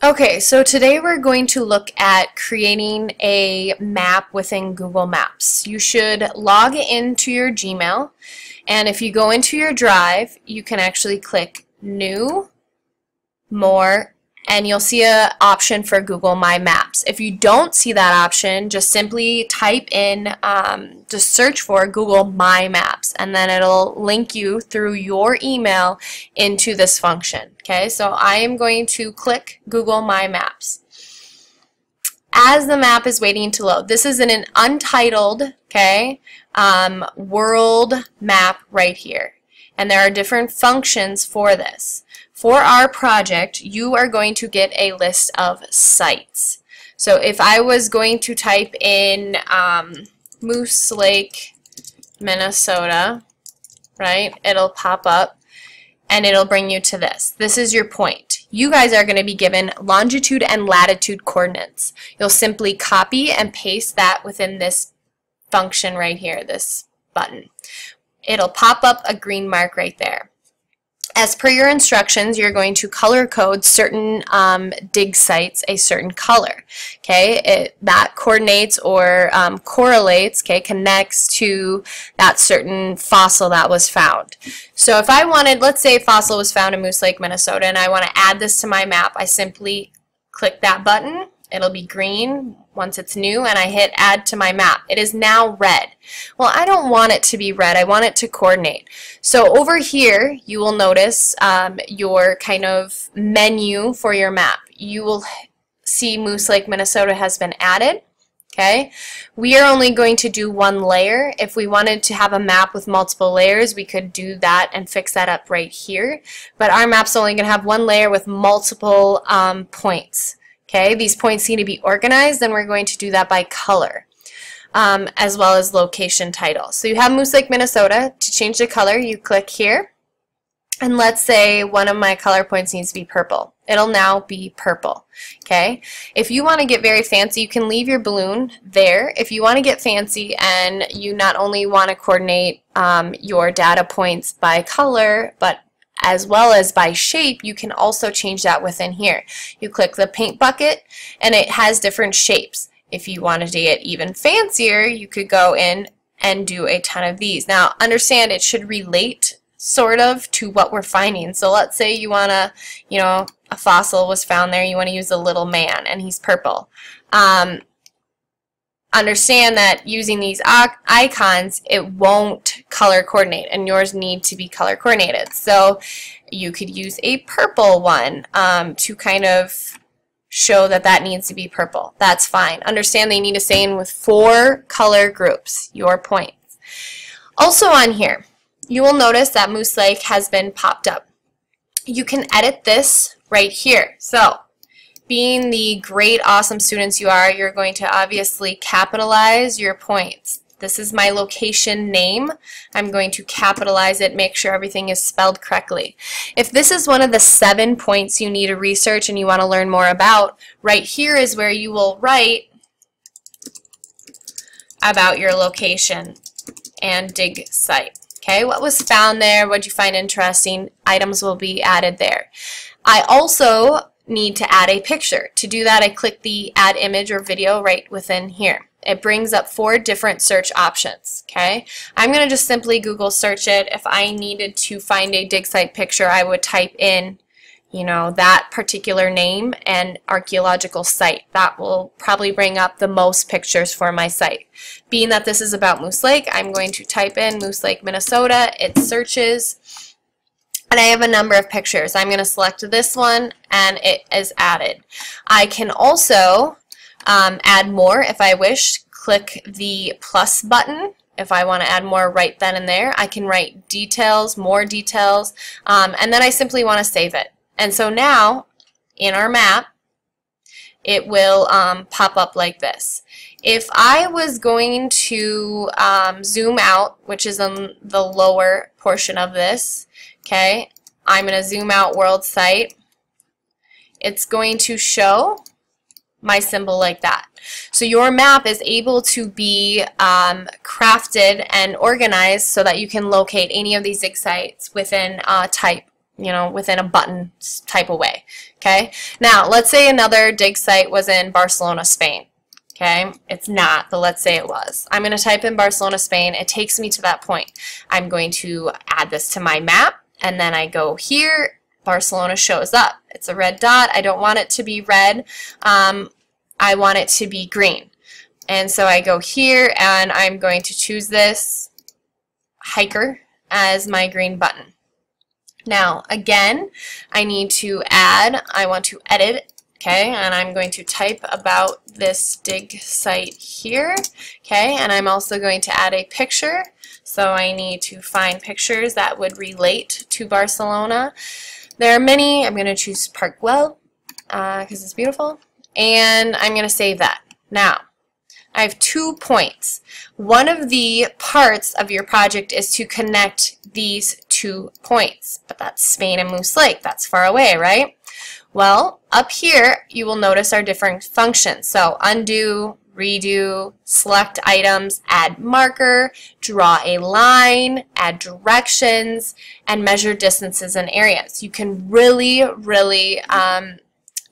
Okay, so today we're going to look at creating a map within Google Maps. You should log into your Gmail, and if you go into your Drive, you can actually click New, More, and you'll see an option for Google My Maps. If you don't see that option, just simply type in, just search for Google My Maps, and then it'll link you through your email into this function. Okay, so I am going to click Google My Maps. As the map is waiting to load, this is in an untitled, world map right here. And there are different functions for this. For our project, you are going to get a list of sites. So if I was going to type in Moose Lake, Minnesota, right, it'll pop up and it'll bring you to this. This is your point. You guys are going to be given longitude and latitude coordinates. You'll simply copy and paste that within this function right here, this button. It'll pop up a green mark right there. As per your instructions, you're going to color code certain dig sites a certain color. Okay, that coordinates or correlates, connects to that certain fossil that was found. So if I wanted, let's say a fossil was found in Moose Lake, Minnesota, and I want to add this to my map, I simply click that button. It'll be green once it's new, and I hit add to my map. It is now red. Well, I don't want it to be red. I want it to coordinate. So over here, you will notice your kind of menu for your map. You will see Moose Lake, Minnesota has been added. Okay, we are only going to do one layer. If we wanted to have a map with multiple layers, we could do that and fix that up right here. But our map's only going to have one layer with multiple points. Okay, these points need to be organized, and we're going to do that by color, as well as location title. So you have Moose Lake, Minnesota. To change the color, you click here, and let's say one of my color points needs to be purple. It'll now be purple. Okay, if you want to get very fancy, you can leave your balloon there. If you want to get fancy and you not only want to coordinate your data points by color, but as well as by shape, you can also change that within here. You click the paint bucket and it has different shapes. If you wanted to get even fancier, you could go in and do a ton of these. Now understand, it should relate sort of to what we're finding. So let's say you want to, a fossil was found there, you want to use a little man and he's purple. Understand that using these icons, it won't color coordinate, and yours need to be color coordinated. So you could use a purple one to kind of show that that needs to be purple. That's fine. Understand they need to stay in with 4 color groups, your points. Also on here, you will notice that Moose Lake has been popped up. You can edit this right here. So being the great, awesome students you are, you're going to obviously capitalize your points. This is my location name. I'm going to capitalize it, make sure everything is spelled correctly. If this is one of the 7 points you need to research and you want to learn more about, right here is where you will write about your location and dig site. Okay, what was found there? What did you find interesting? Items will be added there. I also need to add a picture. To do that, I click the add image or video right within here. It brings up 4 different search options. Okay, I'm going to just simply Google search it. If I needed to find a dig site picture, I would type in, that particular name and archaeological site. That will probably bring up the most pictures for my site. Being that this is about Moose Lake, I'm going to type in Moose Lake, Minnesota. It searches. And I have a number of pictures. I'm going to select this one and it is added. I can also add more if I wish. Click the plus button if I want to add more right then and there. I can write details, more details, and then I simply want to save it. And so now in our map, it will pop up like this. If I was going to zoom out, which is on the lower portion of this, okay, I'm going to zoom out world site. It's going to show my symbol like that. So your map is able to be crafted and organized so that you can locate any of these dig sites within a type you know, within a button type of way. Okay. Now, let's say another dig site was in Barcelona, Spain. Okay, it's not, but let's say it was. I'm going to type in Barcelona, Spain. It takes me to that point. I'm going to add this to my map, and then I go here. Barcelona shows up. It's a red dot. I don't want it to be red. I want it to be green. And so I go here, and I'm going to choose this hiker as my green button. Now, again, I need to add, I want to edit, okay, and I'm going to type about this dig site here, okay, and I'm also going to add a picture, so I need to find pictures that would relate to Barcelona. There are many. I'm going to choose Park Güell because it's beautiful, and I'm going to save that. Now, I have 2 points. One of the parts of your project is to connect these 2 points, but that's Spain and Moose Lake. That's far away, right? Well, up here you will notice our different functions. So undo, redo, select items, add marker, draw a line, add directions, and measure distances and areas. You can really,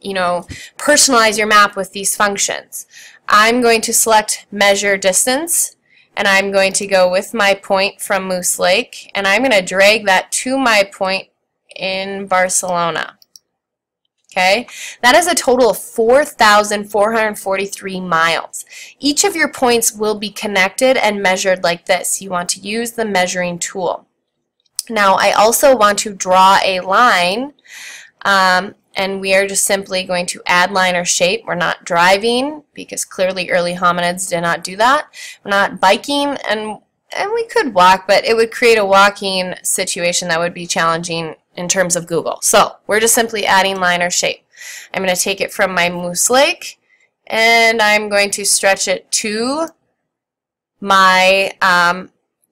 you know, personalize your map with these functions. I'm going to select measure distance, and I'm going to go with my point from Moose Lake, and I'm going to drag that to my point in Barcelona. Okay, that is a total of 4,443 miles. Each of your points will be connected and measured like this. You want to use the measuring tool. Now, I also want to draw a line, and we are just simply going to add line or shape. We're not driving because clearly early hominids did not do that. We're not biking, and we could walk, but it would create a walking situation that would be challenging in terms of Google. So we're just simply adding line or shape. I'm going to take it from my Moose Lake, and I'm going to stretch it to my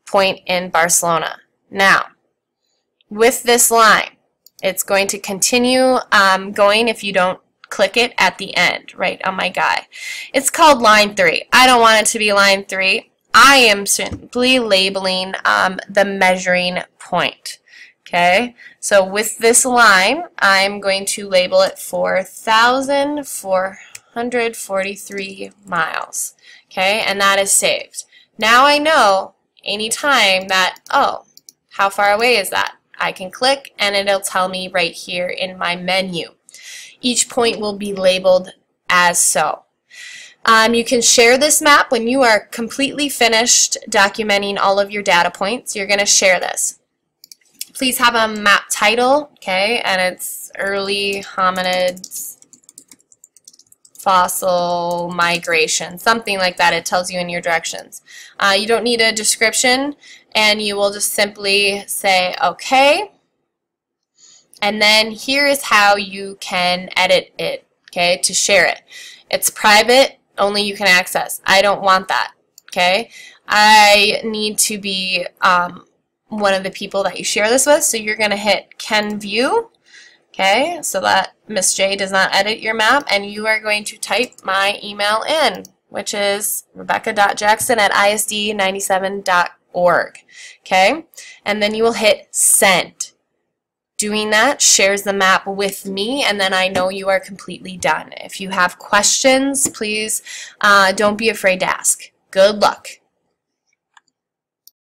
point in Barcelona. Now, with this line, it's going to continue going if you don't click it at the end, right on my guy. It's called line 3. I don't want it to be line 3. I am simply labeling the measuring point. Okay, so with this line, I'm going to label it 4,443 miles. Okay, and that is saved. Now I know anytime that, oh, how far away is that? I can click and it'll tell me right here in my menu. Each point will be labeled as so. You can share this map when you are completely finished documenting all of your data points. You're going to share this. Please have a map title, okay, and it's early hominids fossil migration, something like that. It tells you in your directions. You don't need a description, and you will just simply say okay, and then here is how you can edit it, okay, to share it. It's private, only you can access. I don't want that, okay. I need to be one of the people that you share this with, so you're going to hit can view, okay, so that Miss J does not edit your map, and you are going to type my email in, which is rebecca.jackson@isd97.org, okay, and then you will hit send. Doing that shares the map with me, and then I know you are completely done. If you have questions, please don't be afraid to ask. Good luck.